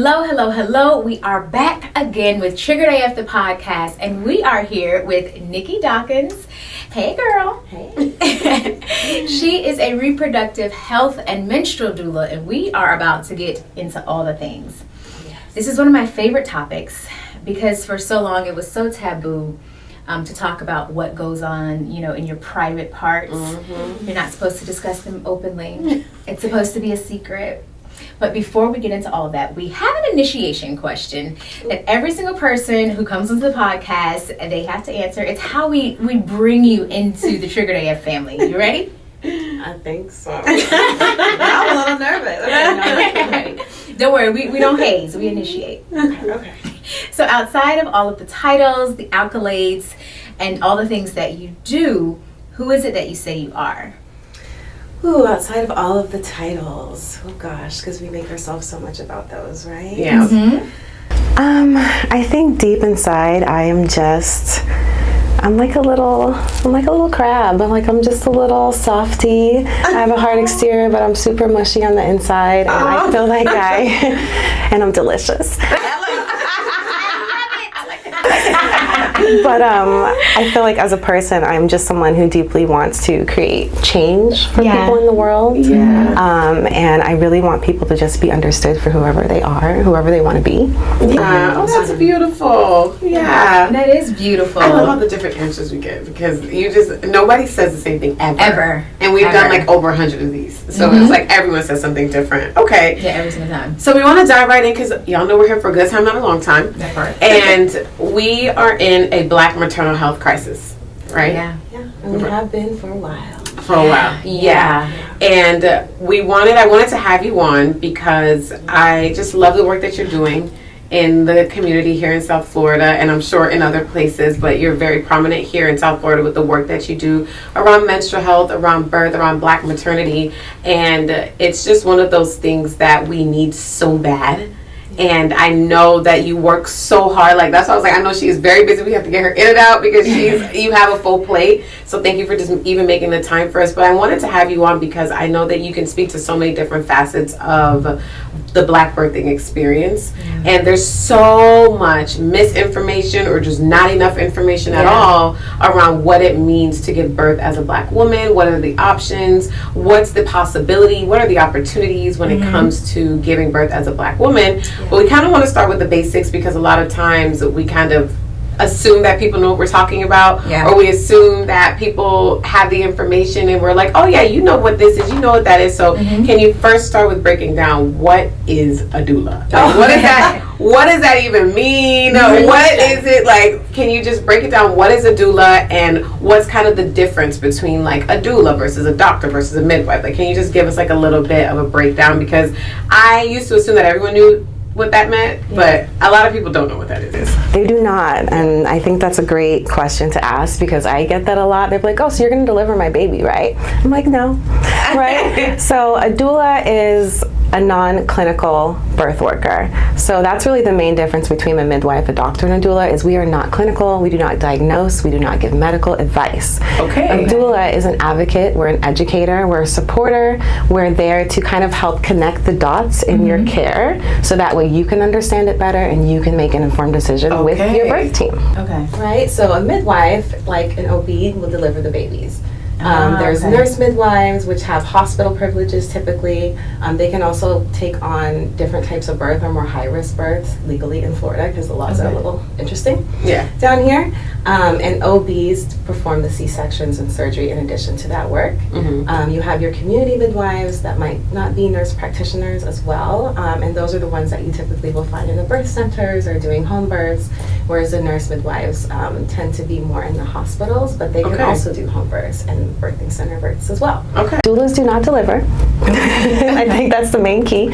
Hello, hello, hello. We are back again with Triggered AF the podcast, and we are here with Nicky Dawkins. Hey, girl. Hey. She is a reproductive health and menstrual doula, and we are about to get into all the things. Yes. This is one of my favorite topics because for so long it was so taboo to talk about what goes on, in your private parts. Mm-hmm. You're not supposed to discuss them openly. It's supposed to be a secret. But before we get into all of that, we have an initiation question that every single person who comes into the podcast, they have to answer. It's how we bring you into the Triggered AF family. You ready? I think so. I'm a little nervous. Okay. Don't worry, we don't haze, we initiate. Okay. So outside of all of the titles, the accolades, and all the things that you do, who is it that you say you are? Ooh, outside of all of the titles. Oh gosh, because we make ourselves so much about those, right? Yeah. Mm-hmm. I think deep inside I'm like a little crab. I'm just a little softy. I have a hard exterior, but I'm super mushy on the inside, and I feel like and I'm delicious. But I feel like as a person, I'm just someone who deeply wants to create change for people in the world. Yeah. And I really want people to just be understood for whoever they are, whoever they want to be. Yeah. Oh, that's beautiful. Yeah. That is beautiful. I love all the different answers we get because nobody says the same thing ever. And we've done like over 100 of these. So it's like everyone says something different. Okay. Yeah, every single time. So we want to dive right in because y'all know we're here for a good time, not a long time. That part. And we are in a Black maternal health crisis, right? Yeah. Yeah, and we have been for a while. For a while. Yeah. And I wanted to have you on because I just love the work that you're doing in the community here in South Florida, and I'm sure in other places, but you're very prominent here in South Florida with the work that you do around menstrual health, around birth, around Black maternity, and it's just one of those things that we need so bad. And I know that you work so hard. Like, that's why I was like, I know she is very busy. We have to get her in and out because you have a full plate. So thank you for just even making the time for us. But I wanted to have you on because I know that you can speak to so many different facets of the Black birthing experience. And there's so much misinformation or just not enough information at all around what it means to give birth as a Black woman. What are the options? What's the possibility? What are the opportunities when it comes to giving birth as a Black woman? But we kind of want to start with the basics because a lot of times we kind of assume that people know what we're talking about, or we assume that people have the information and we're like, oh yeah, you know what this is, you know what that is. So can you first start with breaking down what is a doula? Like, what is that? What does that even mean? What is it like? Can you just break it down? What is a doula and what's kind of the difference between like a doula versus a doctor versus a midwife? Like, can you just give us like a little bit of a breakdown? Because I used to assume that everyone knew what that meant, but a lot of people don't know what that is. They do not, and I think that's a great question to ask because I get that a lot. They're like, oh, so you're going to deliver my baby, right? I'm like, no, right? So a doula is a non-clinical birth worker. So that's really the main difference between a midwife, a doctor, and a doula is we are not clinical, we do not diagnose, we do not give medical advice. Okay. A doula is an advocate, we're an educator, we're a supporter, we're there to kind of help connect the dots in your care so that way you can understand it better and you can make an informed decision with your birth team. Okay. Right? So a midwife, like an OB, will deliver the babies. There's nurse midwives, which have hospital privileges typically. They can also take on different types of birth or more high-risk births legally in Florida because the laws are a little interesting down here. And OBs perform the C-sections and surgery in addition to that work. You have your community midwives that might not be nurse practitioners as well. And those are the ones that you typically will find in the birth centers or doing home births, whereas the nurse midwives tend to be more in the hospitals, but they can also do home births and birthing center births as well. Doulas do not deliver. I think that's the main key.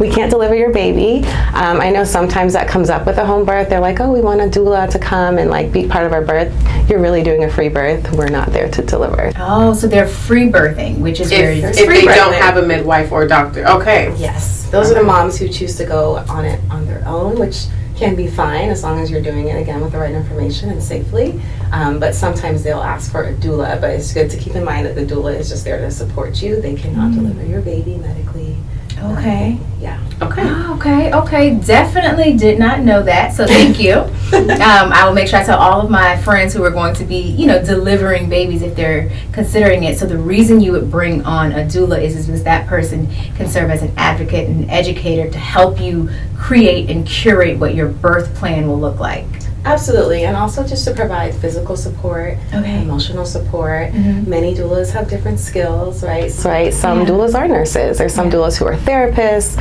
We can't deliver your baby. I know sometimes that comes up with a home birth. They're like, oh, we want a doula to come and like be part of our birth. You're really doing a free birth. We're not there to deliver. Oh, so they're free birthing, which is very if they don't have a midwife or a doctor. Yes. Those are the moms who choose to go on it on their own, which can be fine as long as you're doing it again with the right information and safely. But sometimes they'll ask for a doula, but it's good to keep in mind that the doula is just there to support you. They cannot deliver your baby medically. Okay. Yeah. Okay. Okay. Definitely did not know that. So thank you. I will make sure I tell all of my friends who are going to be, delivering babies if they're considering it. So the reason you would bring on a doula is because that person can serve as an advocate and educator to help you create and curate what your birth plan will look like. Absolutely, and also just to provide physical support, emotional support. Many doulas have different skills, right? Some doulas are nurses. There's some doulas who are therapists.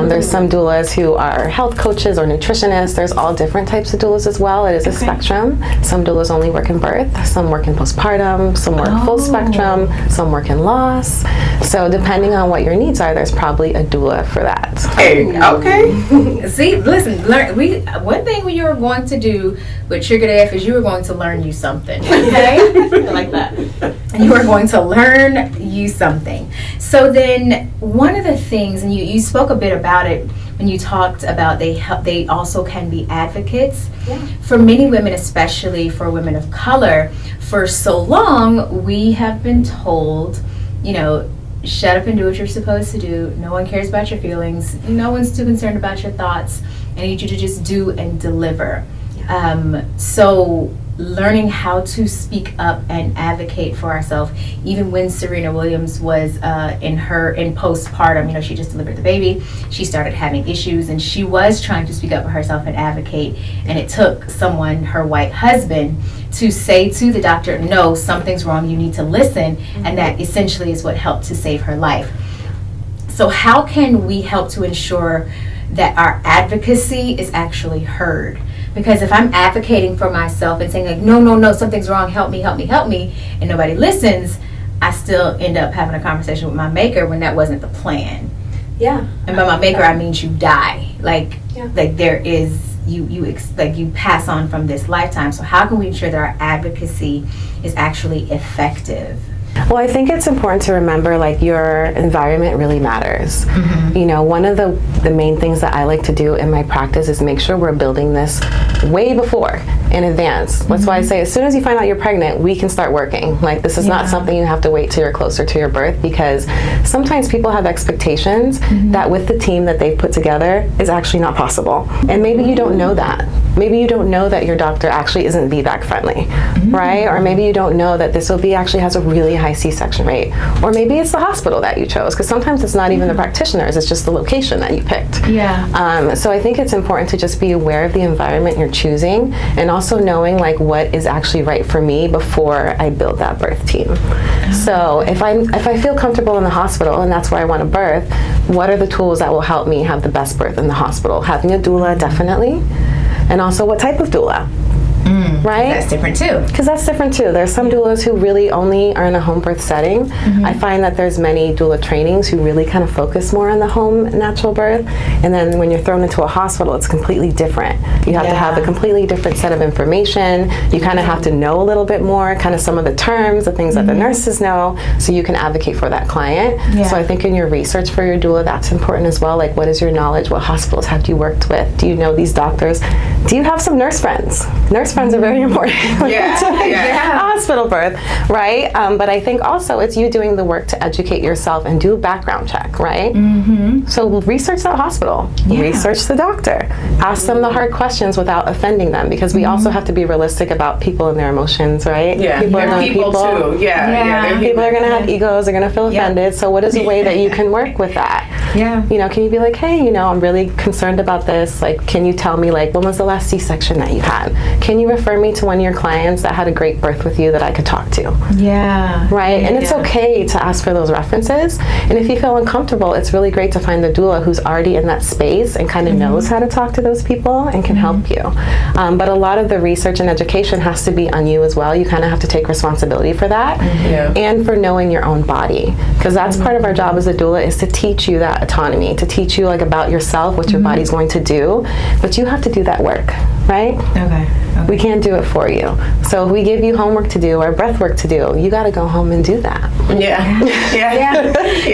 There's some doulas who are health coaches or nutritionists. There's all different types of doulas as well. It is a spectrum. Some doulas only work in birth. Some work in postpartum. Some work full spectrum. Some work in loss. So depending on what your needs are, there's probably a doula for that. Hey, okay. See, listen, one thing we were going to do with Triggered AF is you were going to learn you something, okay? I like that. You are going to learn you something. So then one of the things, and you spoke a bit about it when you talked about they also can be advocates. Yeah. For many women, especially for women of color, for so long we have been told, shut up and do what you're supposed to do. No one cares about your feelings. No one's too concerned about your thoughts. I need you to just do and deliver. So learning how to speak up and advocate for ourselves, even when Serena Williams was in postpartum, she just delivered the baby, she started having issues and she was trying to speak up for herself and advocate, and it took someone, her white husband, to say to the doctor, no, something's wrong, you need to listen, and that essentially is what helped to save her life. So how can we help to ensure that our advocacy is actually heard? Because if I'm advocating for myself and saying like, no, something's wrong, help me, and nobody listens, I still end up having a conversation with my maker when that wasn't the plan. Yeah. And by my maker, I mean you die. Like there is, you pass on from this lifetime. So how can we ensure that our advocacy is actually effective? Well, I think it's important to remember your environment really matters. One of the main things that I like to do in my practice is make sure we're building this way before, in advance. That's why I say as soon as you find out you're pregnant, we can start working. This is not something you have to wait till you're closer to your birth, because sometimes people have expectations that with the team that they've put together is actually not possible. And maybe you don't know that. Maybe you don't know that your doctor actually isn't VBAC friendly, right? Or maybe you don't know that this OB actually has a really high C-section rate. Or maybe it's the hospital that you chose, because sometimes it's not even the practitioners, it's just the location that you picked. So I think it's important to just be aware of the environment you're choosing, and also knowing what is actually right for me before I build that birth team. So if I feel comfortable in the hospital and that's where I want to birth, what are the tools that will help me have the best birth in the hospital? Having a doula, definitely. And also what type of doula, right? That's different too. Because that's different too. There's some doulas who really only are in a home birth setting. I find that there's many doula trainings who really kind of focus more on the home natural birth. And then when you're thrown into a hospital, it's completely different. You have to have a completely different set of information. You kind of have to know a little bit more, kind of some of the terms, the things that the nurses know, so you can advocate for that client. So I think in your research for your doula, that's important as well. What is your knowledge? What hospitals have you worked with? Do you know these doctors? Do you have some nurse friends? Nurse friends are very important to hospital birth, right? But I think also it's you doing the work to educate yourself and do a background check, right? So research that hospital, research the doctor, ask them the hard questions without offending them, because we also have to be realistic about people and their emotions, right? People are people too. People are going to have egos, they're going to feel offended. So what is a way that you can work with that? Can you be like, hey, I'm really concerned about this. Can you tell me when was the last C-section that you had? Can you refer me to one of your clients that had a great birth with you that I could talk to? Right? And it's okay to ask for those references. And if you feel uncomfortable, it's really great to find a doula who's already in that space and kind of knows how to talk to those people and can help you. But a lot of the research and education has to be on you as well. You kind of have to take responsibility for that and for knowing your own body. Because that's part of our job as a doula, is to teach you that autonomy, to teach you about yourself, what your body's going to do. But you have to do that work, right? We can't do it for you. So if we give you homework to do or breath work to do, you got to go home and do that. You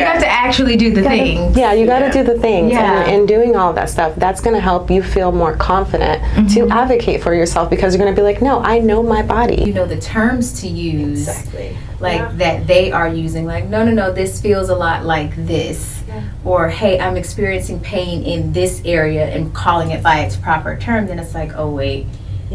have to actually do the things. You got to do the things. And doing all that stuff, that's going to help you feel more confident to advocate for yourself, because you're going to be like, no, I know my body. You know the terms to use. like that they are using, like, no, this feels a lot like this, or hey, I'm experiencing pain in this area, and calling it by its proper term, then it's like, oh wait,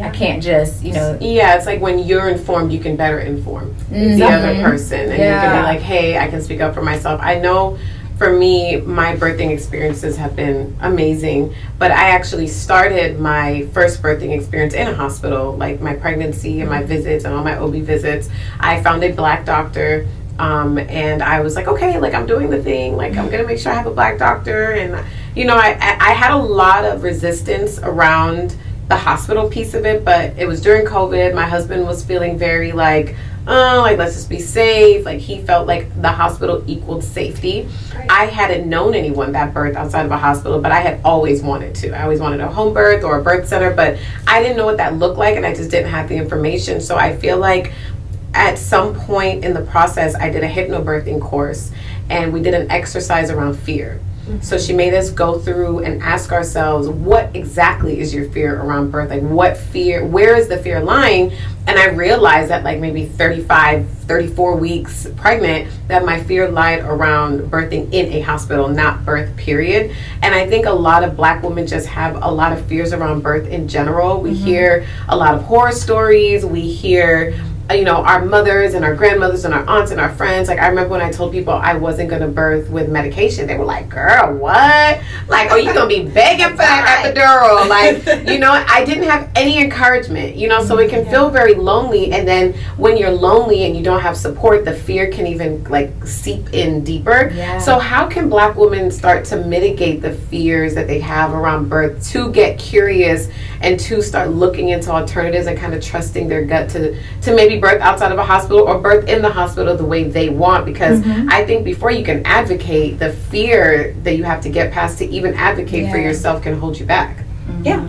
I can't just, it's like when you're informed, you can better inform the other person, and you can be like, hey, I can speak up for myself. I know for me, my birthing experiences have been amazing, but I actually started my first birthing experience in a hospital, like my pregnancy and my visits and all my OB visits. I found a Black doctor, and I was like, okay, like I'm doing the thing, like I'm gonna make sure I have a Black doctor. And I had a lot of resistance around the hospital piece of it, but it was during COVID. My husband was feeling very like, oh, like let's just be safe. Like he felt like the hospital equaled safety. Right. I hadn't known anyone that birthed outside of a hospital, but I had always wanted to. I always wanted a home birth or a birth center, but I didn't know what that looked like, and I just didn't have the information. So I feel like at some point in the process, I did a hypnobirthing course, and we did an exercise around fear. So she made us go through and ask ourselves, what exactly is your fear around birth? Like what fear, where is the fear lying? And I realized that like maybe 34 weeks pregnant, that my fear lied around birthing in a hospital, not birth period. And I think a lot of Black women just have a lot of fears around birth in general. We hear a lot of horror stories. We hear our mothers and our grandmothers and our aunts and our friends. Like I remember when I told people I wasn't going to birth with medication, they were like, girl, what? Like, you going to be begging for that epidural? Like, I didn't have any encouragement, so it can feel very lonely. And then when you're lonely and you don't have support, the fear can even like seep in deeper. Yeah. So how can Black women start to mitigate the fears that they have around birth, to get curious and to start looking into alternatives and kind of trusting their gut to maybe birth outside of a hospital or birth in the hospital the way they want? Because I think before you can advocate, the fear that you have to get past to even advocate for yourself can hold you back. Yeah.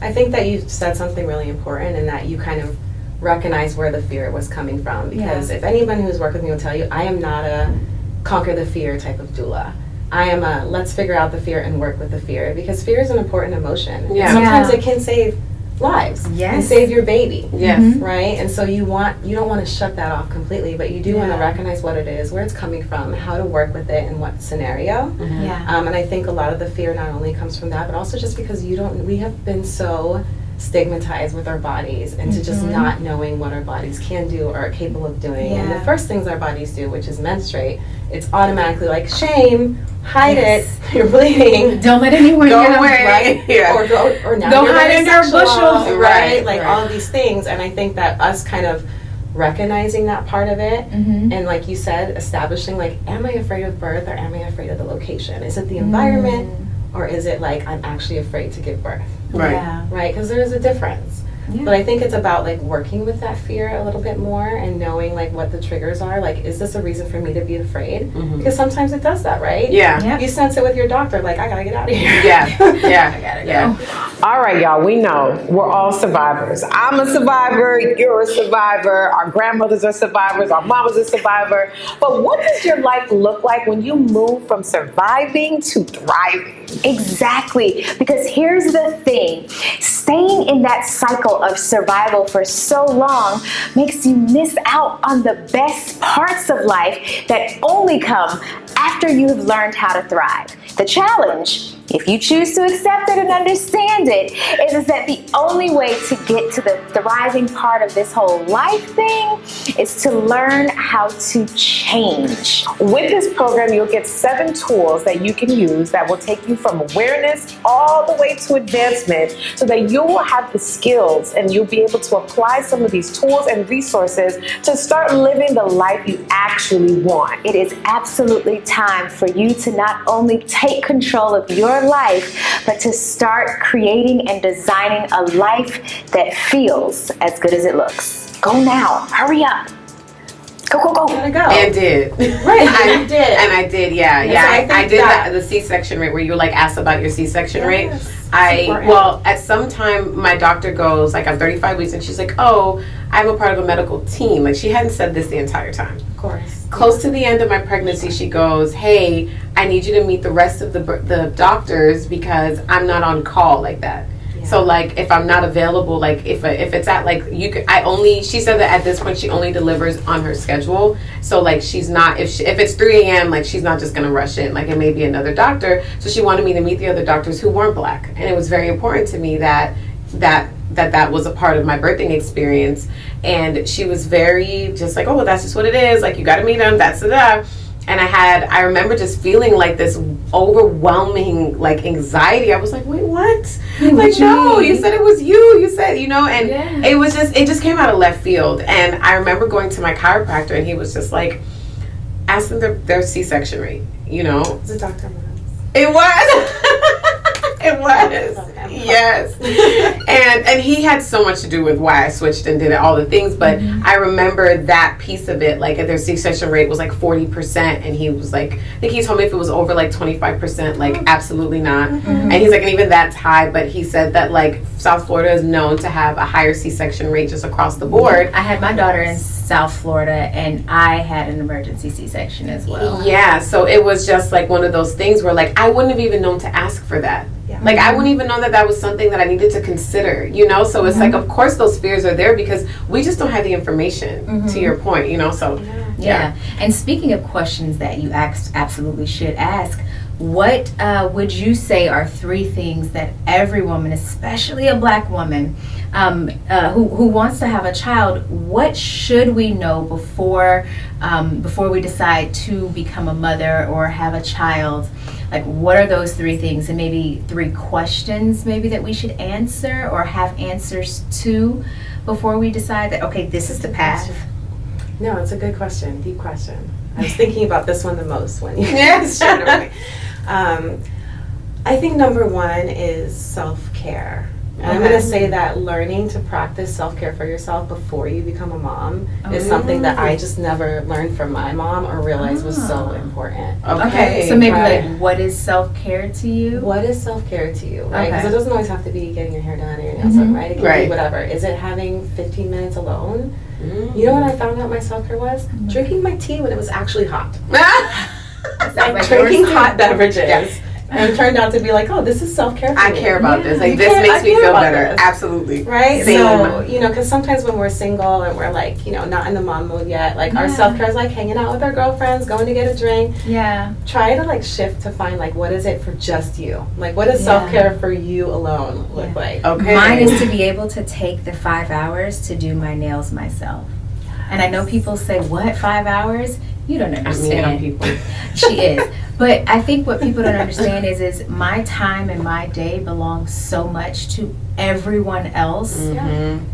I think that you said something really important, and that you kind of recognize where the fear was coming from. Because if anyone who's worked with me will tell you, I am not a conquer the fear type of doula. I am a let's figure out the fear and work with the fear, because fear is an important emotion. Yeah. Sometimes it can save lives and save your baby. Yes. Right? And so you don't want to shut that off completely, but you do want to recognize what it is, where it's coming from, how to work with it, in what scenario. And I think a lot of the fear not only comes from that, but also just because we have been so stigmatized with our bodies, and to just not knowing what our bodies can do or are capable of doing. And the first things our bodies do, which is menstruate, it's automatically like, shame, hide it, you're bleeding, don't let anyone go get away, right? Or now go hide under a bushel, right? Like all of these things. And I think that us kind of recognizing that part of it, and like you said, establishing like, am I afraid of birth, or am I afraid of the location? Is it the environment, or is it like I'm actually afraid to give birth? Right. Right, because there is a difference. But I think it's about like working with that fear a little bit more, and knowing like what the triggers are. Like, is this a reason for me to be afraid? Because sometimes it does that, right? Yeah. You sense it with your doctor, like, I gotta get out of here. I gotta go. All right, y'all, we know we're all survivors. I'm a survivor, you're a survivor, our grandmothers are survivors, our mamas are survivor. But what does your life look like when you move from surviving to thriving? Exactly, because here's the thing, staying in that cycle of survival for so long makes you miss out on the best parts of life that only come after you've learned how to thrive. The challenge, if you choose to accept it and understand it, is that the only way to get to the thriving part of this whole life thing is to learn how to change. With this program, you'll get 7 tools that you can use that will take you from awareness all the way to advancement, so that you will have the skills and you'll be able to apply some of these tools and resources to start living the life you actually want. It is absolutely time for you to not only take control of your life, but to start creating and designing a life that feels as good as it looks. Go now. Hurry up. Go. Gotta go. And did. Right, I did. And I did, I did the C-section rate, where you were like asked about your C-section rate. At some time my doctor goes, like, I'm 35 weeks, and she's like, oh, I'm a part of a medical team. Like, she hadn't said this the entire time. Of course. Close to the end of my pregnancy, she goes, hey, I need you to meet the rest of the doctors, because I'm not on call like that. So like if I'm not available, like if it's at like she said that at this point she only delivers on her schedule. So like she's not, if it's 3 a.m. like she's not just gonna rush in, like it may be another doctor. So she wanted me to meet the other doctors who weren't Black, and it was very important to me that was a part of my birthing experience. And she was very just like, oh well, that's just what it is, like you got to meet them, that's that. And I remember just feeling like this overwhelming like anxiety. I was like, wait, what? Like, no, you said it was you said, and it just came out of left field. And I remember going to my chiropractor, and he was just like, ask them their C-section rate, It's a Dr. Miles. It was. It was. Yes. And he had so much to do with why I switched and did all the things, but I remember that piece of it, like their C-section rate was like 40%, and he was like, I think he told me if it was over like 25%, like absolutely not. And he's like, and even that's high, but he said that like South Florida is known to have a higher C-section rate just across the board. I had my daughter in South Florida, and I had an emergency C-section as well. Yeah, so it was just like one of those things where like I wouldn't have even known to ask for that. Like I wouldn't even know that was something that I needed to consider, so it's like, of course those fears are there because we just don't have the information, to your point, so yeah. And speaking of questions that you absolutely should ask, what would you say are 3 things that every woman, especially a Black woman who wants to have a child, what should we know before we decide to become a mother or have a child? Like, what are those 3 things, and maybe 3 questions maybe that we should answer or have answers to before we decide that, okay, this is the path? No, it's a good question, deep question. I was thinking about this one the most when you shared it with me. I think number 1 is self-care. And I'm going to say that learning to practice self-care for yourself before you become a mom is something that I just never learned from my mom or realized was so important. Okay, so maybe like, what is self-care to you? What is self-care to you, right? Because it doesn't always have to be getting your hair done or your nails done, right? It can be whatever. Is it having 15 minutes alone? You know what I found out my self-care was? Drinking my tea when it was actually hot. Like drinking hot beverages. Yeah. And it turned out to be like, oh, this is self-care for me. I care about this. Like, this makes me feel better. This. Absolutely. Right? Same. So, because sometimes when we're single and we're like, not in the mom mode yet, like our self-care is like hanging out with our girlfriends, going to get a drink. Yeah. Try to like shift to find like, what is it for just you? Like, what does self-care for you alone look like? Okay. Mine is to be able to take the 5 hours to do my nails myself. And I know people say, what, 5 hours? You don't understand. People. She is. But I think what people don't understand is my time and my day belongs so much to everyone else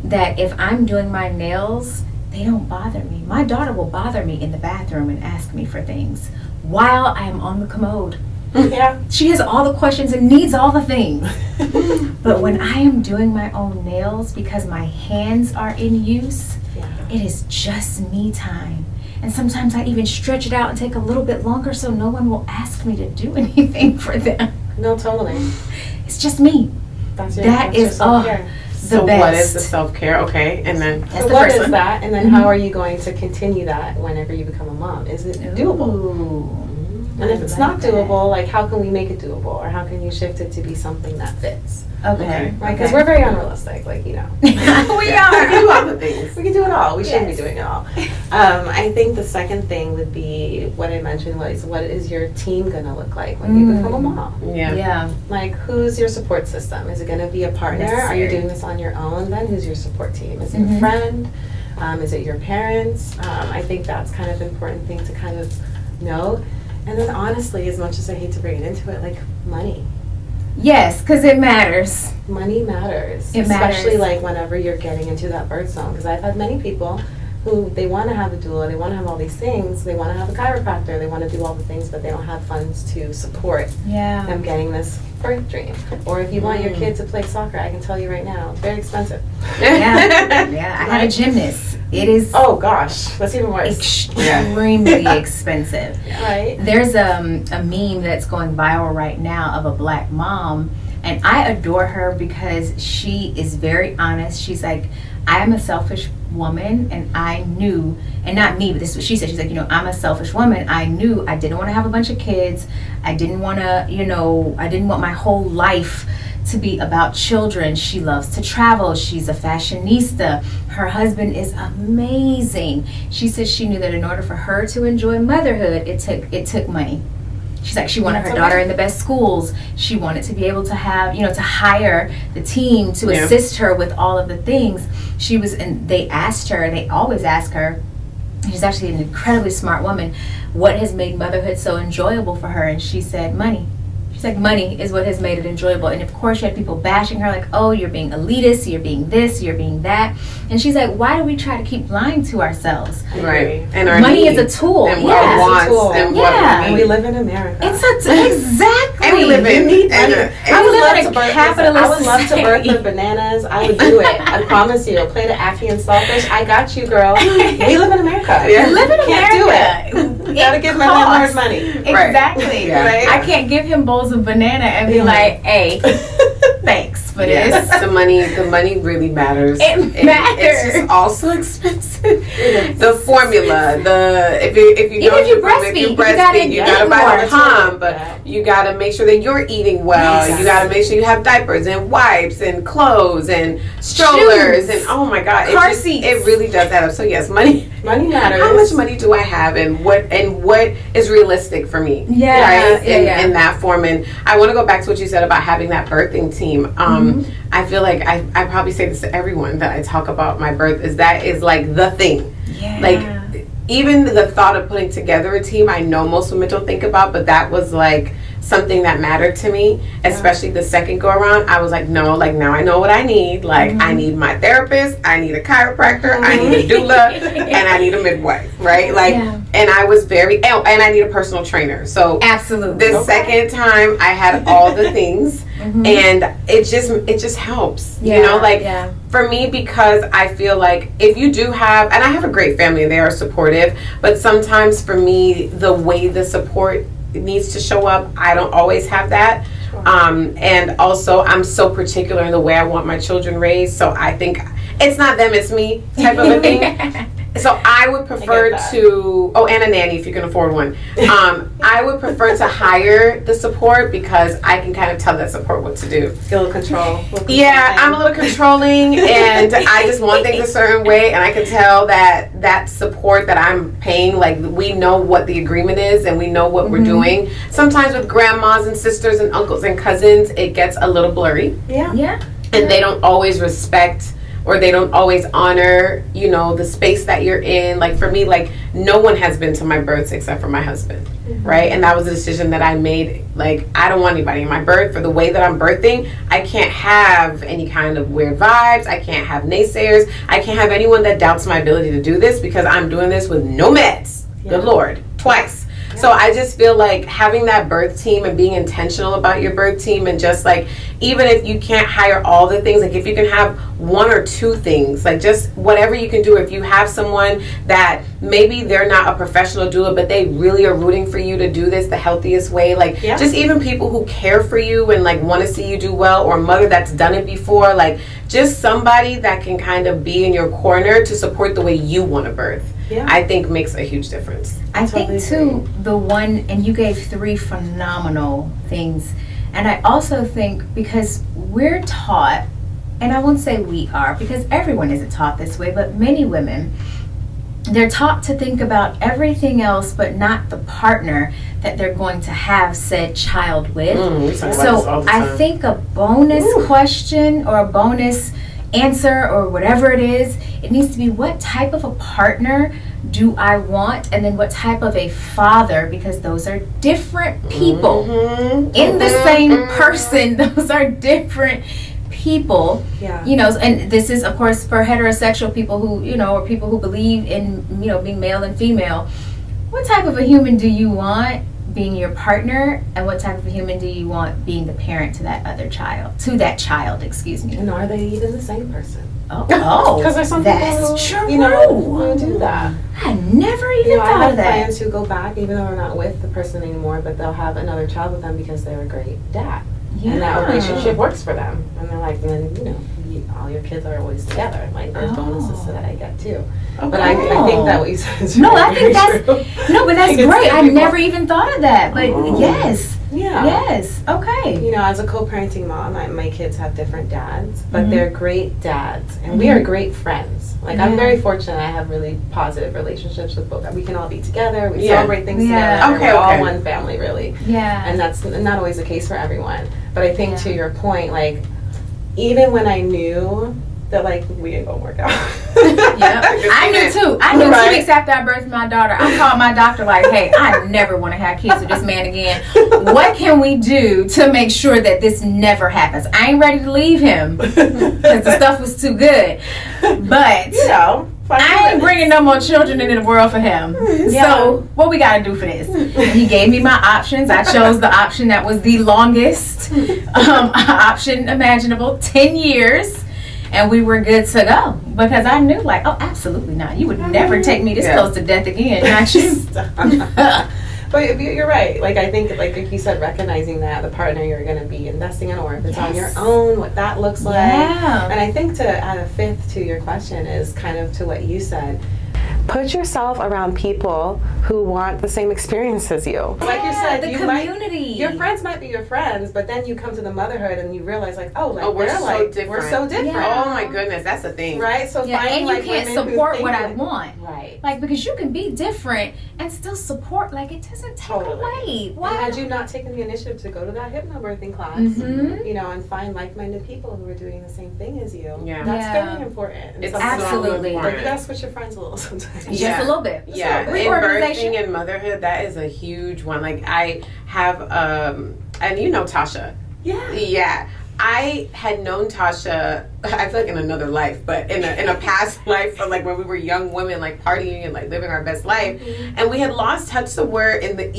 that if I'm doing my nails, they don't bother me. My daughter will bother me in the bathroom and ask me for things while I am on the commode. Yeah. She has all the questions and needs all the things. But when I am doing my own nails, because my hands are in use, it is just me time. And sometimes I even stretch it out and take a little bit longer so no one will ask me to do anything for them. No, totally. It's just me. That is the so best. What is the self-care? Okay, and then so what is that? And then how are you going to continue that whenever you become a mom? Is it doable? And if it's not doable, like how can we make it doable, or how can you shift it to be something that fits? Okay. Right? Because we're very unrealistic, like we are. We can do all the things. We can do it all. We shouldn't be doing it all. I think the second thing would be what I mentioned was, what is your team going to look like when you become a mom? Yeah. Like, who's your support system? Is it going to be a partner? Are you doing this on your own? Then who's your support team? Is it a friend? Is it your parents? I think that's kind of an important thing to kind of know. And then honestly, as much as I hate to bring it into it, like money. Yes, because it matters. Money matters. It matters. Especially like whenever you're getting into that birth zone. Because I've had many people who they want to have a doula, they want to have all these things, they want to have a chiropractor, they want to do all the things, but they don't have funds to support them getting this birth dream. Or if you want your kid to play soccer, I can tell you right now, it's very expensive. Yeah. I had a gymnast. It is. Oh gosh, that's even worse. Extremely expensive. Right. There's a meme that's going viral right now of a Black mom, and I adore her because she is very honest. She's like, I am a selfish woman, and I knew, and not me, but this is what she said. She's like, I'm a selfish woman. I knew I didn't want to have a bunch of kids. I didn't want to, I didn't want my whole life to be about children. She loves to travel. She's a fashionista. Her husband is amazing. She said she knew that in order for her to enjoy motherhood, it took money. She's like, she wanted her daughter in the best schools. She wanted to be able to have, to hire the team to assist her with all of the things. And they always ask her, she's actually an incredibly smart woman, what has made motherhood so enjoyable for her? And she said, money. She's like, money is what has made it enjoyable. And of course, you had people bashing her like, oh, you're being elitist, you're being this, you're being that. And she's like, why do we try to keep lying to ourselves? Right. And our money needs is a tool. And our wants and what And we live in America. Exactly. And we live in I would love to birth the bananas. I would do it. I promise you. Play the Aki and Selfish. I got you, girl. We live in America. We live in America. Can't do it. Gotta give my landlord money. Exactly. Right. Yeah. Right? I can't give him bowls of banana and be like, hey, thanks for this. The money really matters. It matters. It's just also expensive. The formula, if you breastfeed, you gotta buy the time, but you gotta make sure that you're eating well. Yes. You gotta make sure you have diapers and wipes and clothes and strollers Shoes. and oh my God, Car seats. It really does add up. So yes, money matters. How much money do I have, and what is realistic for me? Yeah, right? In that form. And I want to go back to what you said about having that birthing team. I feel like I probably say this to everyone that I talk about my birth is like the thing. Yeah. Like even the thought of putting together a team, I know most women don't think about, but that was like something that mattered to me, especially the second go around. I was like, no, like now I know what I need. Like I need my therapist, I need a chiropractor, I need a doula, and I need a midwife, right? Like, and I was and I need a personal trainer. So absolutely, the second time I had all the things, and it just helps, for me, because I feel like if you do have, and I have a great family and they are supportive, but sometimes for me, the way the support needs to show up, I don't always have that. And also I'm so particular in the way I want my children raised, so I think it's not them, it's me type of a thing. So I would prefer and a nanny if you can afford one. I would prefer to hire the support because I can kind of tell that support what to do. Skill control. Yeah, I'm a little controlling and I just want things a certain way, and I can tell that support that I'm paying, like we know what the agreement is and we know what we're doing. Sometimes with grandmas and sisters and uncles and cousins, it gets a little blurry. Yeah. And they don't always respect or they don't always honor, the space that you're in. Like for me, like no one has been to my births except for my husband, right? And that was a decision that I made. Like I don't want anybody in my birth for the way that I'm birthing. I can't have any kind of weird vibes. I can't have naysayers. I can't have anyone that doubts my ability to do this because I'm doing this with no meds. Good Lord, twice. So I just feel like having that birth team and being intentional about your birth team, and just like, even if you can't hire all the things, like if you can have one or two things, like just whatever you can do. If you have someone that maybe they're not a professional doula, but they really are rooting for you to do this the healthiest way, like just even people who care for you and like want to see you do well, or a mother that's done it before, like just somebody that can kind of be in your corner to support the way you want to birth. I think makes a huge difference. I think too, the one, and you gave 3 phenomenal things, and I also think because we're taught, and I won't say we are because everyone isn't taught this way, but many women, they're taught to think about everything else but not the partner that they're going to have said child with. So I think a bonus question or a bonus answer or whatever it is, it needs to be, what type of a partner do I want, and then what type of a father, because those are different people in the same person. Those are different people. And this is of course for heterosexual people who or people who believe in being male and female. What type of a human do you want being your partner, and what type of a human do you want being the parent to that child, excuse me. And are they even the same person? Because there's some people who do that. I never even thought of that. I have friends who go back even though they're not with the person anymore, but they'll have another child with them because they're a great dad. And that relationship works for them. And they're like, then, all your kids are always together. Like, there's bonuses to that I get too. Okay. But I think that what you said is No, very, I think very that's true. no, but that's Like, it's great. I people- never even thought of that. But yes, Yeah. yes, okay. You know, as a co-parenting mom, my kids have different dads, but Mhm. they're great dads, and we are great friends. Like, I'm Yeah. very fortunate. I have really positive relationships with both. We can all be together. We Yeah. celebrate things Yeah. together. Okay, We're all okay. one family, really. Yeah. And that's not always the case for everyone. But I think to Yeah. your point, like, even when I knew that, like, we ain't gonna work out. Yeah, I knew too. I knew Right. 2 weeks after I birthed my daughter, I called my doctor like, "Hey, I never want to have kids with this man again. What can we do to make sure that this never happens? I ain't ready to leave him because the stuff was too good, but You know, I ain't bringing no more children into the world for him. So what we gotta do for this?" And he gave me my options. I chose the option that was the longest option imaginable, 10 years. And we were good to go because I knew, like, oh, absolutely not. You would never take me this Yeah. close to death again. Not you. But you're right. Like, I think, like you said, recognizing that the partner you're going to be investing in, or if it's on your Yes. own, what that looks like. Yeah. And I think to add a fifth to your question is kind of to what you said. Put yourself around people who want the same experience as you. Like you said, the you community. your friends might be your friends, but then you come to the motherhood and you realize, like, oh, like, we're so like, different. we're so different. Yeah. Oh my goodness, that's the thing. Right? So Yeah, finding, and you like, can't women who support think what I like- want. Right. Like, because you can be different and still support. Like, it doesn't take Totally. away. Why had you not taken the initiative to go to that hypnobirthing class, Mhm. you know, and find like-minded people who are doing the same thing as you? Yeah. That's Yeah. very important. And It's sometimes, Absolutely. Like, you gotta switch your friends a little sometimes. Just Yeah. a little bit. Yeah, in Reorganization. birthing and motherhood, that is a huge one. Like, I have, and you know Tasha. Yeah. Yeah. I had known Tasha, I feel like in another life, but in a past life, of like when we were young women, like partying and like living our best life. And we had lost touch somewhere in the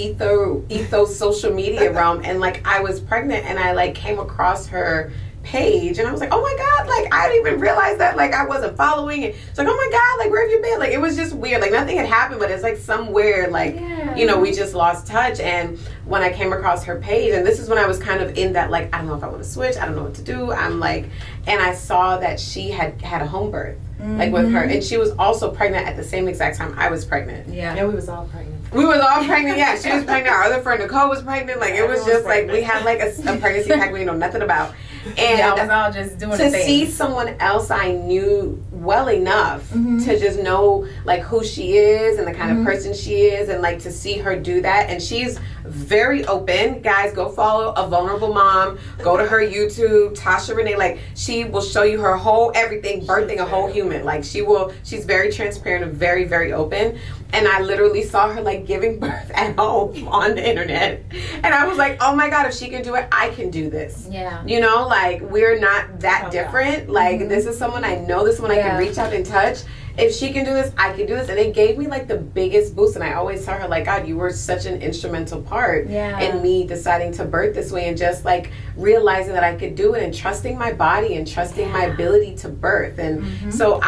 ethos social media realm. And like, I was pregnant and I like came across her page and I was like, oh my God, like I didn't even realize that like I wasn't following it. It's like, oh my God, like where have you been? Like it was just weird. Like nothing had happened, but it's like somewhere like, you know, we just lost touch. And when I came across her page, and this is when I was kind of in that like, I don't know if I want to switch, I don't know what to do. I'm like, and I saw that she had a home birth, like with her, and she was also pregnant at the same exact time I was pregnant. Yeah, we was all pregnant. We was all pregnant, yeah. She was pregnant. Our other friend Nicole was pregnant. Like it was just like we had like a pregnancy pack we didn't know nothing about. And Yeah, I was all just doing to the thing. see someone else I knew well enough to just know like who she is and the kind of person she is, and like to see her do that. And she's very open. Guys, go follow A Vulnerable Mom. Go to her YouTube, Tasha Renee. Like she will show you her whole everything, birthing a whole human. Like she's very transparent and very, very open. And I literally saw her like giving birth at home on the internet. And I was like, oh my God, if she can do it, I can do this. Yeah. You know, like we're not that different. Like this is someone I know, this is someone I can reach out and touch. If she can do this, I can do this. And it gave me like the biggest boost. And I always tell her like, God, you were such an instrumental part in me deciding to birth this way, and just like realizing that I could do it and trusting my body and trusting my ability to birth. And so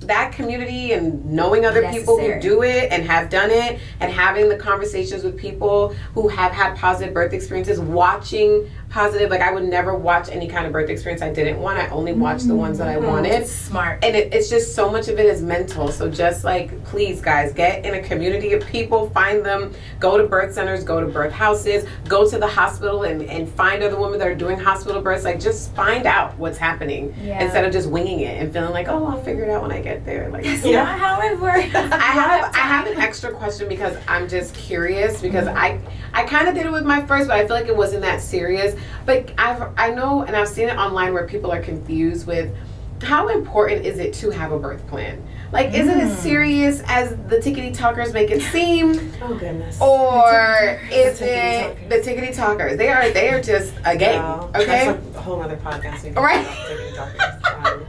that community and knowing other people who do it and have done it, and having the conversations with people who have had positive birth experiences, watching positive, like I would never watch any kind of birth experience I didn't want. I only watched the ones that I wanted. Smart. And it's just so much of it is mental. So just like, please guys, get in a community of people, find them, go to birth centers, go to birth houses, go to the hospital and find other women that are doing hospital births. Like just find out what's happening instead of just winging it and feeling like, oh, I'll figure it out when I get there. Like, That's not how it works. I have an extra question because I'm just curious, because I kind of did it with my first, but I feel like it wasn't that serious. But I know, and I've seen it online where people are confused with how important is it to have a birth plan? Like, is it as serious as the tickety talkers make it seem? Oh goodness. Or is The it the tickety talkers? They are just a game. Wow. Okay? That's a whole other podcast. We can Right. talk about tickety-talkers.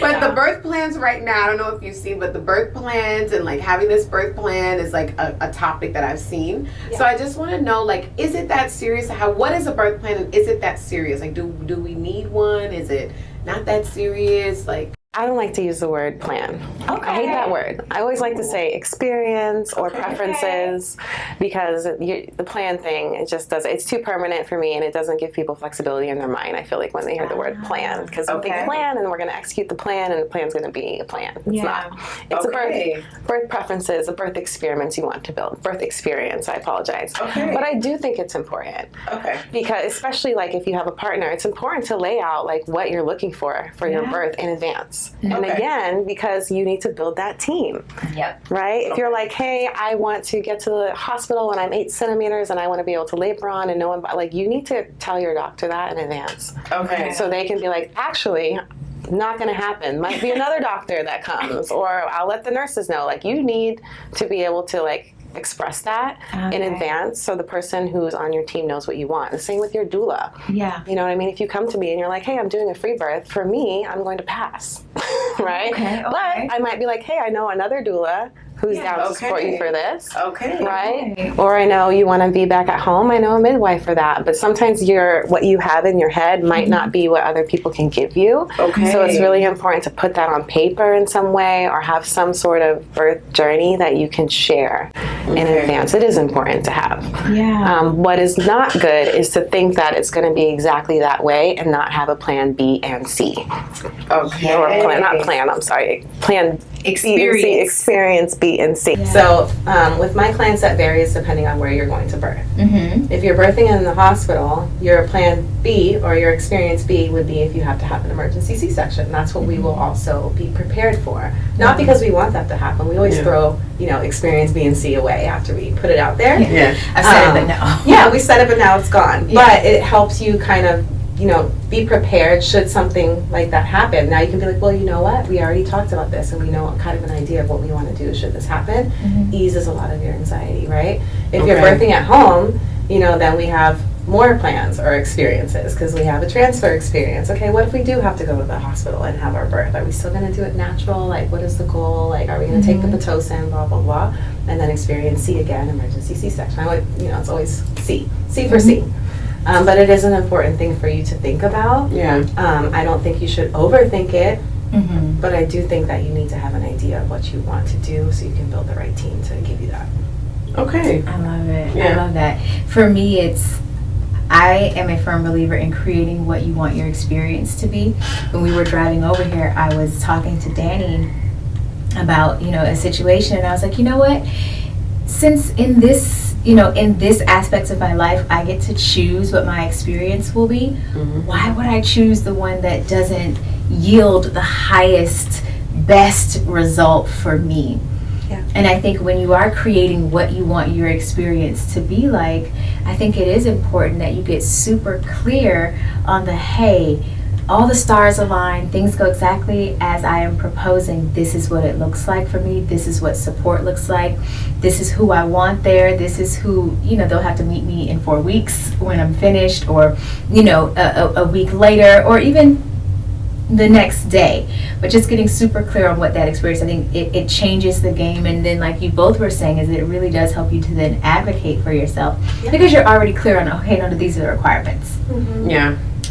But the birth plans right now, I don't know if you've seen, but the birth plans and like having this birth plan is like a topic that I've seen. So I just want to know, like, is it that serious? What is a birth plan, and is it that serious? Like, do we need one? Is it not that serious? Like, I don't like to use the word plan. Okay. I hate that word. I always like to say experience or preferences, because the plan thing, it just does, it's too permanent for me, and it doesn't give people flexibility in their mind, I feel like, when they hear the word plan, because we think plan and we're going to execute the plan, and the plan's going to be a plan. It's not. It's a birth preferences, a birth experiments you want to build. Birth experience, I apologize. But I do think it's important. Because especially like if you have a partner, it's important to lay out like what you're looking for your birth in advance. And again, because you need to build that team. Right? If you're like, hey, I want to get to the hospital when I'm 8 centimeters and I want to be able to labor on, and no one, like, you need to tell your doctor that in advance. So they can be like, actually, not going to happen. Might be another doctor that comes, or I'll let the nurses know. Like, you need to be able to like express that in advance, so the person who's on your team knows what you want. The same with your doula. You know what I mean? If you come to me and you're like, hey, I'm doing a free birth, for me, I'm going to pass. Right? But I might be like, hey, I know another doula who's down to support you for this. Right? Or I know you want to be back at home. I know a midwife for that. But sometimes what you have in your head might not be what other people can give you. So it's really important to put that on paper in some way, or have some sort of birth journey that you can share in advance. It is important to have. What is not good is to think that it's going to be exactly that way and not have a plan B and C. Or plan experience B and C. So with my clients, that varies depending on where you're going to birth. If you're birthing in the hospital, your plan B or your experience B would be if you have to have an emergency C-section. That's what we will also be prepared for. Not because we want that to happen. We always throw, experience B and C away after we put it out there. I've said it, but no. We said it, but now it's gone. But it helps you kind of be prepared should something like that happen. Now you can be like, well, you know what? We already talked about this, and we know kind of an idea of what we want to do should this happen. Eases a lot of your anxiety, right? If you're birthing at home, then we have more plans or experiences, because we have a transfer experience. Okay, what if we do have to go to the hospital and have our birth? Are we still going to do it natural? Like, what is the goal? Like, are we going to take the Pitocin, blah, blah, blah? And then experience C again, emergency C-section. It's always C for C. But it is an important thing for you to think about. I don't think you should overthink it, but I do think that you need to have an idea of what you want to do, so you can build the right team to give you that. I love it. I love that. For me, I am a firm believer in creating what you want your experience to be. When we were driving over here, I was talking to Danny about, a situation, and I was like, you know what? Since in this aspect of my life, I get to choose what my experience will be, why would I choose the one that doesn't yield the highest, best result for me? And I think when you are creating what you want your experience to be like, I think it is important that you get super clear on hey, all the stars align, things go exactly as I am proposing. This is what it looks like for me. This is what support looks like. This is who I want there. This is who, they'll have to meet me in 4 weeks when I'm finished, or, a week later, or even the next day. But just getting super clear on what that experience, I think it changes the game. And then, like you both were saying, is it really does help you to then advocate for yourself, because you're already clear on, no, these are the requirements.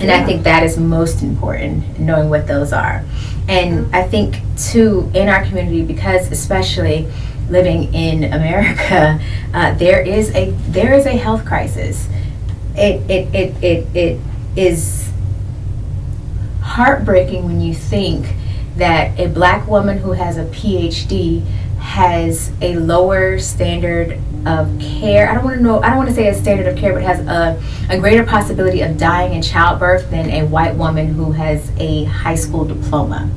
And I think that is most important, knowing what those are. And I think too, in our community, because especially living in America, there is a health crisis. It is heartbreaking when you think that a Black woman who has a PhD has a lower standard of care. I don't want to say a standard of care, but has a greater possibility of dying in childbirth than a white woman who has a high school diploma.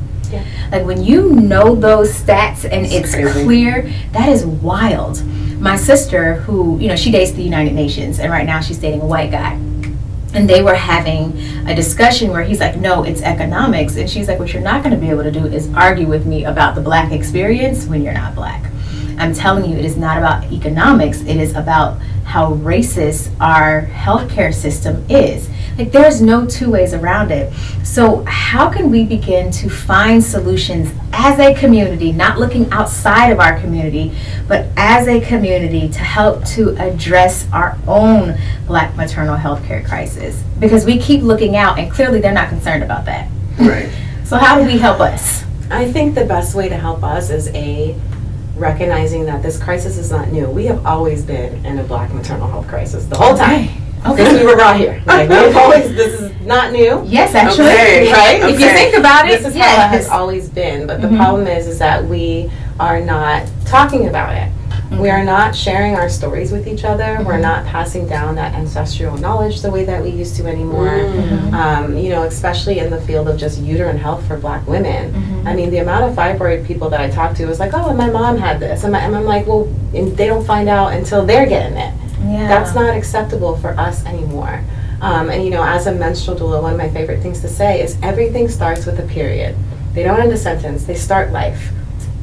Like, when you know those stats and it's clear, that is wild. My sister, who, she dates the United Nations, and right now she's dating a white guy. And they were having a discussion where he's like, no, it's economics. And she's like, what you're not going to be able to do is argue with me about the Black experience when you're not Black. I'm telling you, it is not about economics. It is about how racist our healthcare system is. Like, there's no two ways around it. So how can we begin to find solutions as a community, not looking outside of our community, but as a community, to help to address our own Black maternal healthcare crisis? Because we keep looking out, and clearly they're not concerned about that. Right. So how do we help us? I think the best way to help us is recognizing that this crisis is not new. We have always been in a Black maternal health crisis the whole time. Okay. Since we were brought here. Like, we've always, this is not new. Yes, actually. Okay. Right? If you think about it, This is how it has always been. But the problem is that we are not talking about it. We are not sharing our stories with each other. We're not passing down that ancestral knowledge the way that we used to anymore. You know, especially in the field of just uterine health for Black women. I mean, the amount of fibroid people that I talk to is like, oh, my mom had this. And I'm like, well, and they don't find out until they're getting it. Yeah. That's not acceptable for us anymore. And you know, as a menstrual doula, one of my favorite things to say is everything starts with a period. They don't end a sentence, they start life.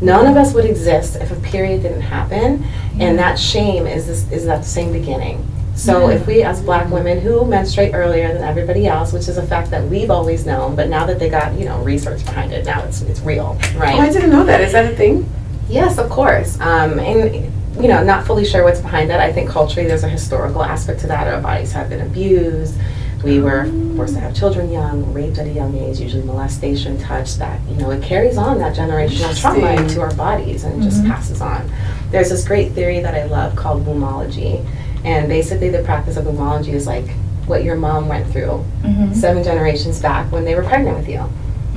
None of us would exist if a period didn't happen, and that shame is at the same beginning. So if we as Black women who menstruate earlier than everybody else, which is a fact that we've always known, but now that they got, you know, research behind it, now it's real, right? Oh, I didn't know that. Is that a thing? Yes, of course. And you know, not fully sure what's behind that. I think culturally there's a historical aspect to that. Our bodies have been abused. We were forced to have children young, raped at a young age, usually molestation, touch, that, you know, it carries on that generational trauma into our bodies and it just passes on. There's this great theory that I love called wombology. And basically the practice of wombology is like what your mom went through 7 generations back when they were pregnant with you.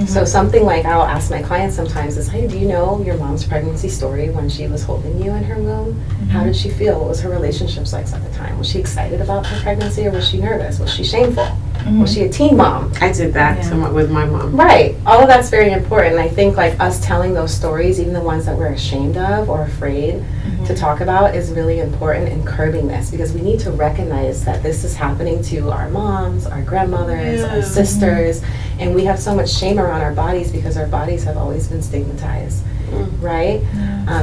So something like I'll ask my clients sometimes is, hey, do you know your mom's pregnancy story when she was holding you in her womb? How did she feel? What was her relationships like at the time? Was she excited about her pregnancy or was she nervous? Was she shameful? Was she a teen mom? I did that somewhat with my mom. Right. All of that's very important. I think like us telling those stories, even the ones that we're ashamed of or afraid to talk about, is really important in curbing this, because we need to recognize that this is happening to our moms, our grandmothers, our sisters, and we have so much shame around our bodies because our bodies have always been stigmatized. Right?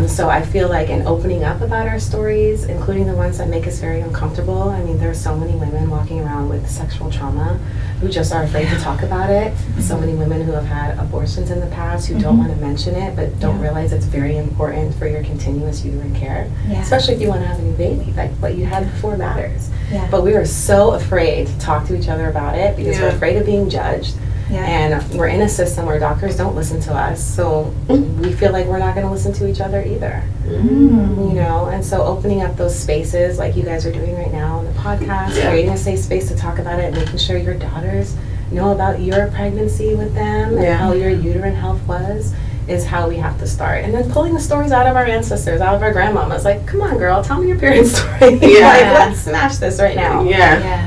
So I feel like in opening up about our stories, including the ones that make us very uncomfortable, I mean, there are so many women walking around with sexual trauma who just are afraid to talk about it. So many women who have had abortions in the past who don't want to mention it, but don't realize it's very important for your continuous uterine care, especially if you want to have a new baby. Like what you had before matters. But we are so afraid to talk to each other about it because we're afraid of being judged. And we're in a system where doctors don't listen to us, so we feel like we're not going to listen to each other either. You know, and so opening up those spaces like you guys are doing right now on the podcast, creating a safe space to talk about it, making sure your daughters know about your pregnancy with them and how your uterine health was, is how we have to start. And then pulling the stories out of our ancestors, out of our grandmamas, like, come on girl, tell me your period story. Like, let's smash this right now.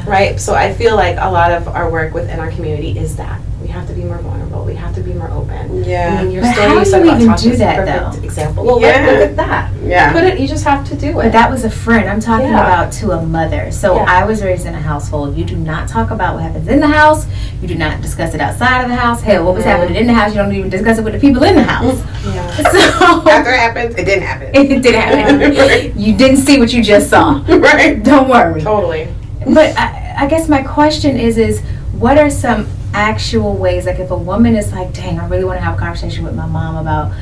Right? So I feel like a lot of our work within our community is that. We have to be more vulnerable. We have to be more open. I mean, your but story how you do said you about even Tasha do is that, a perfect though? example. Well, look at that. Put it. You just have to do it. But that was a friend. I'm talking about to a mother. So I was raised in a household. You do not talk about what happens in the house. You do not discuss it outside of the house. Hell, what was happening in the house, you don't even discuss it with the people in the house. So after it happened, it didn't happen. It didn't happen. You didn't see what you just saw. Right. Don't worry. Totally. But I guess my question is what are some actual ways, like if a woman is like, dang, I really want to have a conversation with my mom about,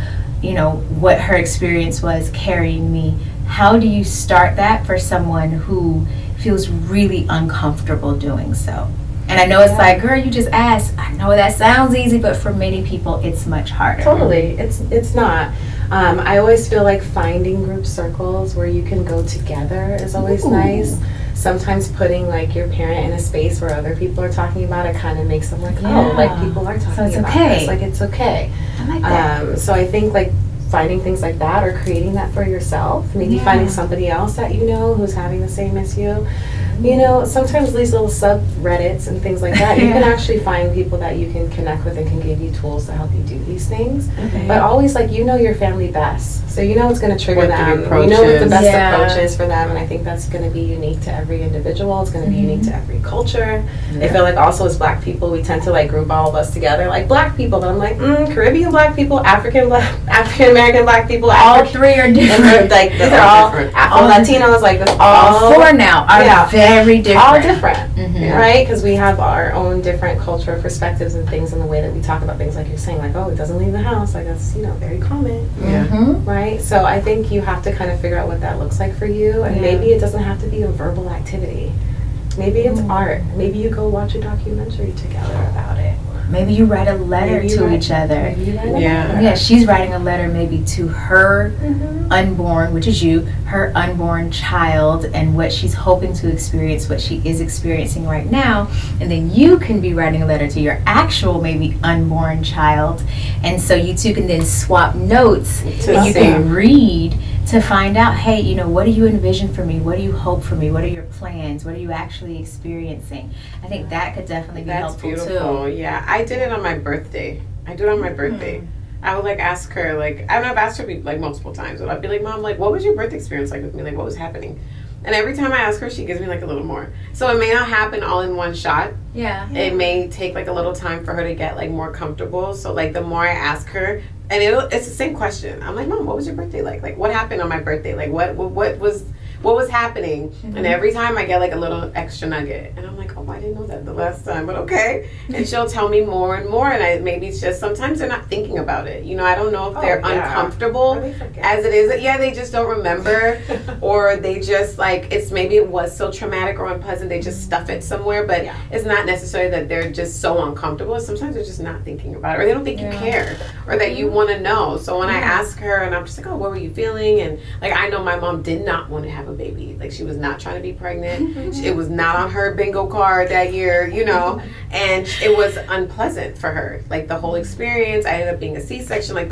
you know, what her experience was carrying me, how do you start that for someone who feels really uncomfortable doing so? And I know it's like, girl, you just asked. I know that sounds easy, but for many people, it's much harder. Totally. It's not. I always feel like finding group circles where you can go together is always nice. Sometimes putting like your parent in a space where other people are talking about it kind of makes them like, oh, like people are talking about this. Like it's okay. I like that. So I think like finding things like that or creating that for yourself, maybe finding somebody else that you know who's having the same issue. You know, sometimes these little subreddits and things like that, you can actually find people that you can connect with and can give you tools to help you do these things. But always like, you know your family best. So you know what's going to trigger them. You know what the best approach is for them. And I think that's going to be unique to every individual. It's going to be unique to every culture. I feel like also as Black people, we tend to like group all of us together. Like Black people, but I'm like, Caribbean Black people, African American Black people. All three are different. Like these are all Afro-Latinos. Like this all four now are very different. All different, right? Because we have our own different cultural perspectives and things in the way that we talk about things, like you're saying, like, oh, it doesn't leave the house. Like, that's, you know, very common. Right? So I think you have to kind of figure out what that looks like for you. And maybe it doesn't have to be a verbal activity. Maybe it's art. Maybe you go watch a documentary together about it. Maybe you write a letter to each other. Yeah, she's writing a letter maybe to her unborn, which is you, her unborn child, and what she's hoping to experience, what she is experiencing right now. And then you can be writing a letter to your actual maybe unborn child. And so you two can then swap notes and you can read to find out, hey, you know, what do you envision for me? What do you hope for me? What are your plans? What are you actually experiencing? I think that could definitely be helpful beautiful. too. Yeah, I did it on my birthday. I do it on my birthday. I would like ask her, like, I don't know, I've asked her like multiple times, but I'd be like, Mom, like, what was your birth experience like with me? Like, what was happening? And every time I ask her, she gives me like a little more. So it may not happen all in one shot. Yeah. It may take like a little time for her to get like more comfortable. So like the more I ask her, and it's the same question. I'm like, Mom, what was your birthday like? Like, what happened on my birthday? Like, what was happening? And every time I get like a little extra nugget, and I'm like, oh, I didn't know that the last time, but okay. And she'll tell me more and more, and maybe it's just sometimes they're not thinking about it. You know, I don't know if they're uncomfortable as it is. Yeah, they just don't remember, or they just like maybe it was so traumatic or unpleasant, they just stuff it somewhere. But it's not necessarily that they're just so uncomfortable. Sometimes they're just not thinking about it, or they don't think you care, or that you want to know. So when I ask her, and I'm just like, oh, what were you feeling? And like I know my mom did not want to have a baby. Like she was not trying to be pregnant. It was not on her bingo card that year, you know, and it was unpleasant for her. Like the whole experience, I ended up being a C-section, like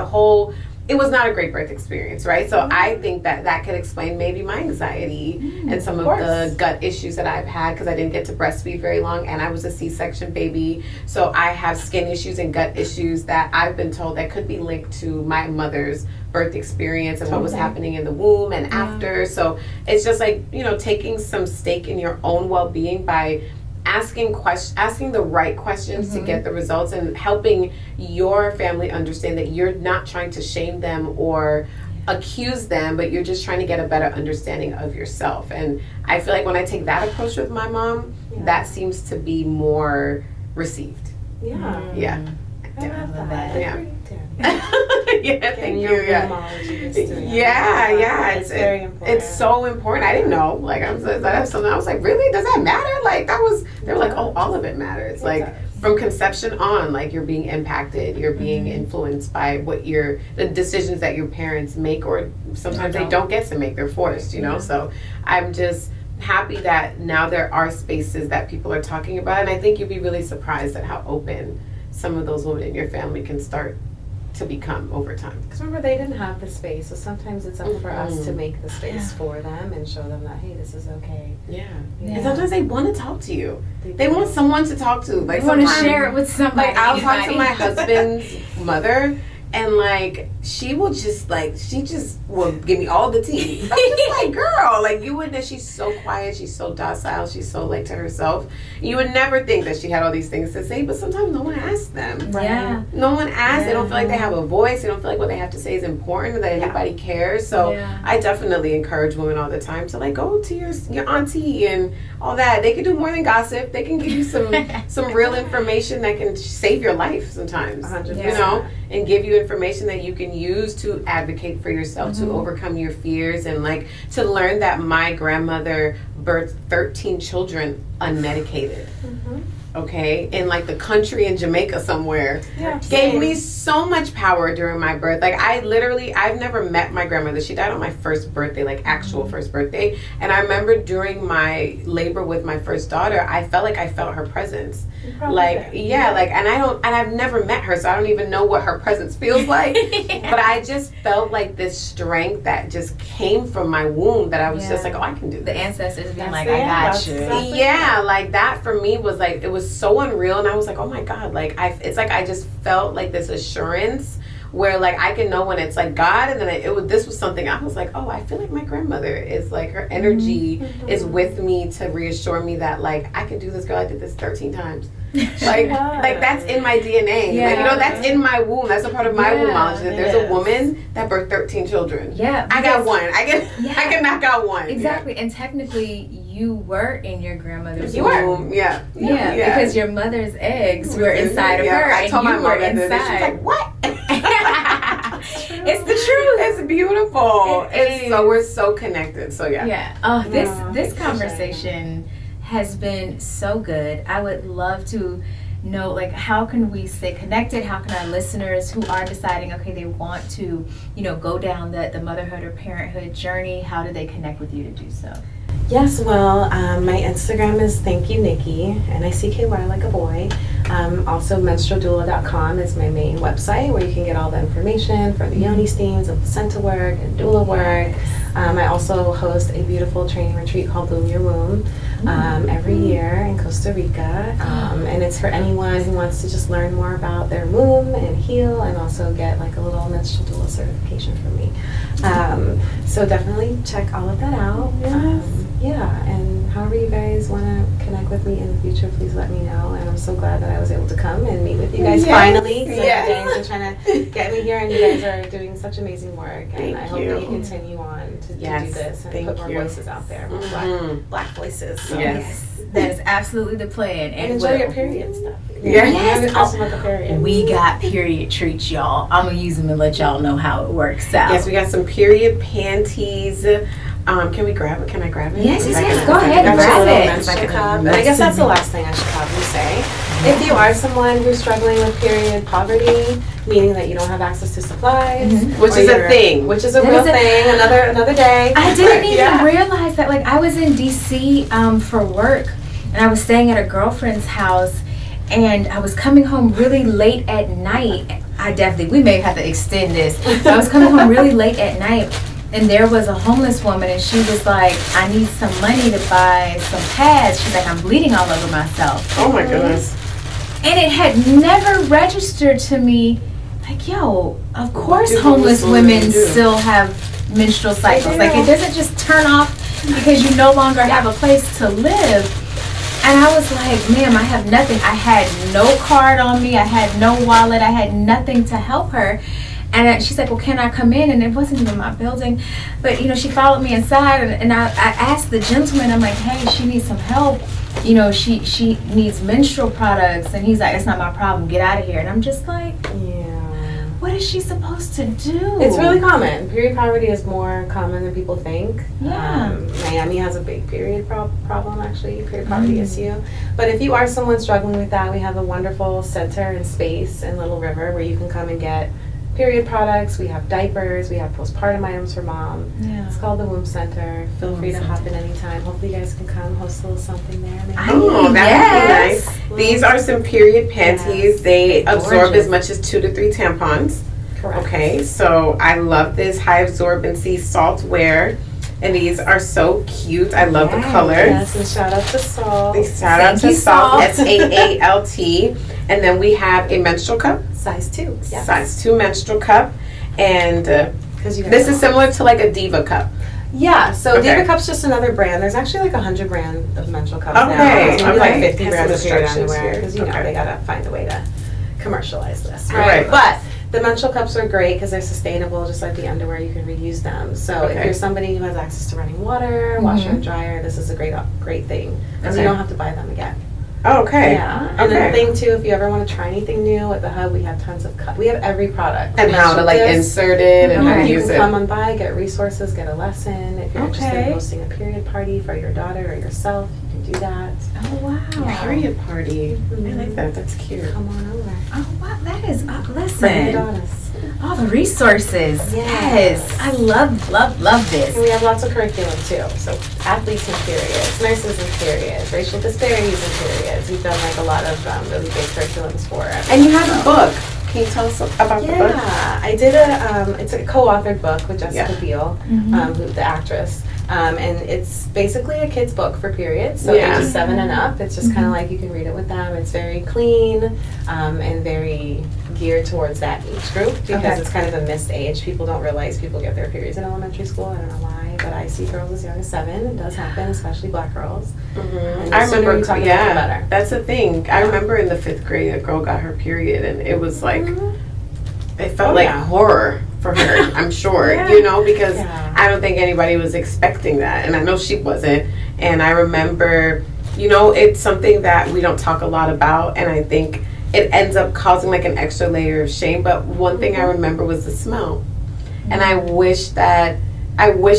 it was not a great birth experience, right? So I think that could explain maybe my anxiety and some of the gut issues that I've had because I didn't get to breastfeed very long and I was a C-section baby. So I have skin issues and gut issues that I've been told that could be linked to my mother's birth experience and what was happening in the womb and after. So it's just like, you know, taking some stake in your own well-being by asking the right questions to get the results and helping your family understand that you're not trying to shame them or accuse them, but you're just trying to get a better understanding of yourself. And I feel like when I take that approach with my mom, that seems to be more received. Yeah. I love that. Yeah, thank you. It's very important. It's so important. I didn't know. Like I was like, really? Does that matter? Like they were like, oh, all of it matters. Like from conception on, like you're being impacted, you're being influenced by the decisions that your parents make, or sometimes they don't get to make. They're forced, you know. So I'm just happy that now there are spaces that people are talking about, and I think you'd be really surprised at how open some of those women in your family can start to become over time. Because remember, they didn't have the space, so sometimes it's up for us to make the space for them and show them that, hey, this is okay. And sometimes they want to talk to you. They want someone to talk to. Like they want to share it with somebody. Like I'll talk to my husband's mother, and like she just will give me all the tea. I'm just like, girl, like you wouldn't. She's so quiet. She's so docile. She's so like to herself. You would never think that she had all these things to say, but sometimes no one asks them. Yeah. No one asks. They don't feel like they have a voice. They don't feel like what they have to say is important or that anybody cares. So I definitely encourage women all the time to like go to your auntie and all that. They can do more than gossip. They can give you some real information that can save your life sometimes. 100%. You know, and give you information that you can use to advocate for yourself, to overcome your fears, and like to learn that my grandmother birthed 13 children unmedicated. Okay, in like the country in Jamaica somewhere, gave me so much power during my birth. Like I've never met my grandmother. She died on my first birthday, like actual first birthday. And I remember during my labor with my first daughter, I felt like I felt her presence. Like, and I've never met her, so I don't even know what her presence feels like. But I just felt like this strength that just came from my womb that I was just like, oh, I can do this. The ancestors being like, I got you. Like that for me was like, it was so unreal, and I was like, oh my God, like it's like I just felt like this assurance where like I can know when it's like God, and then this was something I was like, oh, I feel like my grandmother is like, her energy is with me to reassure me that like I can do this, girl. I did this 13 times. Like that's in my DNA. Like, you know, that's in my womb. That's a part of my womb knowledge that there's a woman that birthed 13 children. I got one. I can knock out one. Exactly. And technically you were in your grandmother's womb. Because your mother's eggs were inside of her. I told my mom that. She was like, what? It's the truth. It's beautiful. So we're so connected. So Oh, this conversation has been so good. I would love to know, like, how can we stay connected? How can our listeners who are deciding, okay, they want to, go down the motherhood or parenthood journey, how do they connect with you to do so? Yes, well, my Instagram is Thank You Nicky, N-I-C-K-Y like a boy. Also, menstrualdoula.com is my main website where you can get all the information for the yoni steams and placenta work and doula work. I also host a beautiful training retreat called Bloom Your Womb every year in Costa Rica. And it's for anyone who wants to just learn more about their womb and heal, and also get like a little menstrual doula certification from me. So definitely check all of that out. And however you guys want to connect with me in the future, please let me know. And I'm so glad that I was able to come and meet with you guys finally. So you guys are trying to get me here, and you guys are doing such amazing work. And I hope that you continue on to do this and put more voices out there, more black voices. So. Yes, that is absolutely the plan. And enjoy your period stuff. Yes, about the period. We got period treats, y'all. I'm gonna use them and let y'all know how it works out. Yes, we got some period panties. Can we grab it? Can I grab it? Yes, go ahead and grab it. And I guess that's the last thing I should probably say. If you are someone who's struggling with period poverty, meaning that you don't have access to supplies, which is a thing, which is a real thing. Another day. I didn't even realize that. Like, I was in DC for work, and I was staying at a girlfriend's house, and I was coming home really late at night. We may have to extend this. But I was coming home really late at night, and there was a homeless woman, and she was like, I need some money to buy some pads. She's like, I'm bleeding all over myself. Oh my goodness. And it had never registered to me, like, yo, of course homeless women still have menstrual cycles. Like, it doesn't just turn off because you no longer have a place to live. And I was like, ma'am, I have nothing. I had no card on me. I had no wallet. I had nothing to help her. And she's like, well, can I come in? And it wasn't even my building. But, she followed me inside. And I asked the gentleman, I'm like, hey, she needs some help. She needs menstrual products. And he's like, it's not my problem. Get out of here. And I'm just like, what is she supposed to do? It's really common. Period poverty is more common than people think. Yeah. Miami has a big period problem, actually, period poverty issue. But if you are someone struggling with that, we have a wonderful center and space in Little River where you can come and get period products. We have diapers. We have postpartum items for mom. Yeah. It's called the Womb Center. Feel free to hop in anytime. Hopefully you guys can come host a little something there. Maybe. Oh, that would be nice. These are some period panties. Yes. They absorb as much as 2 to 3 tampons. Correct. Okay, so I love this high absorbency salt wear. And these are so cute. I love the colors. Yes, and shout out to Salt. Shout out to Salt. SAALT. And then we have a menstrual cup. Size 2. Yes. Size 2 menstrual cup. And this is similar to like a Diva cup. Yeah, so Diva Cup's just another brand. There's actually like 100 brands of menstrual cups now. Maybe like 50 brands of period underwear, because they gotta find a way to commercialize this. Right. But the menstrual cups are great because they're sustainable, just like the underwear. You can reuse them. So if you're somebody who has access to running water, washer and dryer, this is a great thing because you don't have to buy them again. Oh, okay. Yeah. And then the thing too, if you ever want to try anything new at the hub, we have tons of we have every product. And how to like insert it and how to use it. You can come on by, get resources, get a lesson. If you're interested in hosting a period party for your daughter or yourself, you can do that. Oh wow. Period party. I like that. That's cute. Come on over. Oh wow, that is listen. All the resources. Yes. I love this. And we have lots of curriculum too. So athletes in periods, nurses in periods, racial disparities in periods. We've done like a lot of really big curriculums for it. And you have a book. Can you tell us about the book? Yeah, I did it's a co-authored book with Jessica Biel, the actress. And it's basically a kid's book for periods, so ages 7 and up. It's just kind of like you can read it with them. It's very clean and very geared towards that age group because it's kind of a missed age. People don't realize people get their periods in elementary school. I don't know why, but I see girls as young as 7. It does happen, especially black girls. And I remember, better. That's the thing. I remember in the 5th grade, a girl got her period, and it was like, it felt like horror for her, I'm sure, because I don't think anybody was expecting that, and I know she wasn't. And I remember, it's something that we don't talk a lot about, and I think it ends up causing like an extra layer of shame. But one thing I remember was the smell, and I wish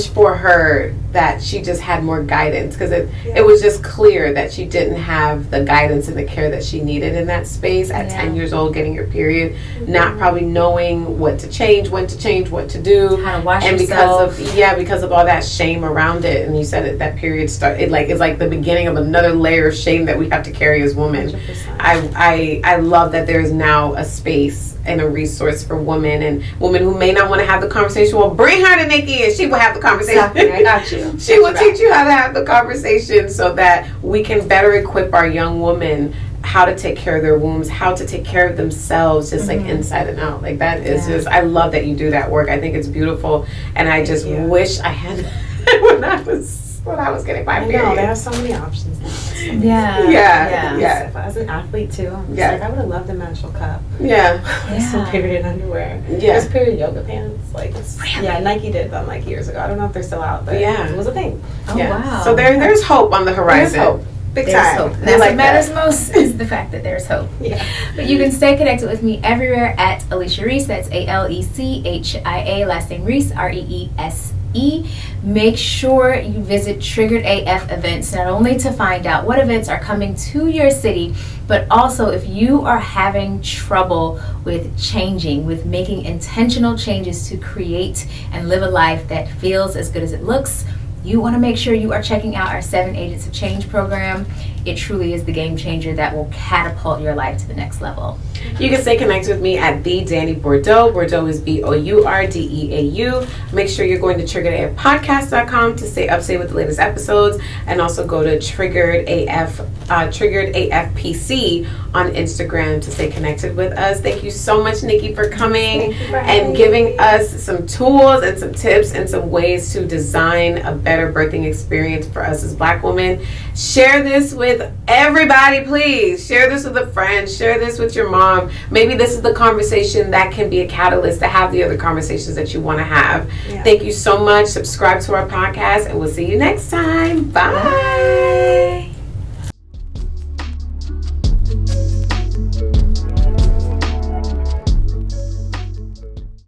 for her that she just had more guidance, because it was just clear that she didn't have the guidance and the care that she needed in that space at 10 years old, getting her period, not probably knowing what to change, when to change, what to do, how to wash and yourself. because of all that shame around it. And you said it, that period it's like the beginning of another layer of shame that we have to carry as women. 100%. I love that there is now a space and a resource for women, and women who may not want to have the conversation. Well, bring her to Nikki and she will have the conversation. Exactly, I got you. She will teach you how to have the conversation so that we can better equip our young women how to take care of their wombs, how to take care of themselves, just like inside and out. Like that is just, I love that you do that work. I think it's beautiful, and I just wish I had when I was getting my period. No, they have so many options now. Yeah. As an athlete too, I'm just like, I would have loved a menstrual cup. Some period underwear. There's period yoga pants. Like, Nike did them like years ago. I don't know if they're still out, but it was a thing. Oh wow! So there's hope on the horizon. There's hope. Big There's time. hope. That's what matters most is the fact that there's hope. But you can stay connected with me everywhere at Alicia Reese. That's ALECHIA. Last name Reese, REESE. Make sure you visit Triggered AF events, not only to find out what events are coming to your city, but also if you are having trouble with changing, with making intentional changes to create and live a life that feels as good as it looks. You want to make sure you are checking out our 7 Agents of Change program. It truly is the game changer that will catapult your life to the next level. You can stay connected with me at the Danny Bordeaux. Bordeaux is BOURDEAU. Make sure you're going to triggeredafpodcast.com to stay up to date with the latest episodes, and also go to Triggered AFPC on Instagram to stay connected with us. Thank you so much, Nikki, for coming and giving us some tools and some tips and some ways to design a better birthing experience for us as Black women. Share this with everybody, please. Share this with a friend. Share this with your mom. Maybe this is the conversation that can be a catalyst to have the other conversations that you want to have. Thank you so much. Subscribe to our podcast, and we'll see you next time. Bye.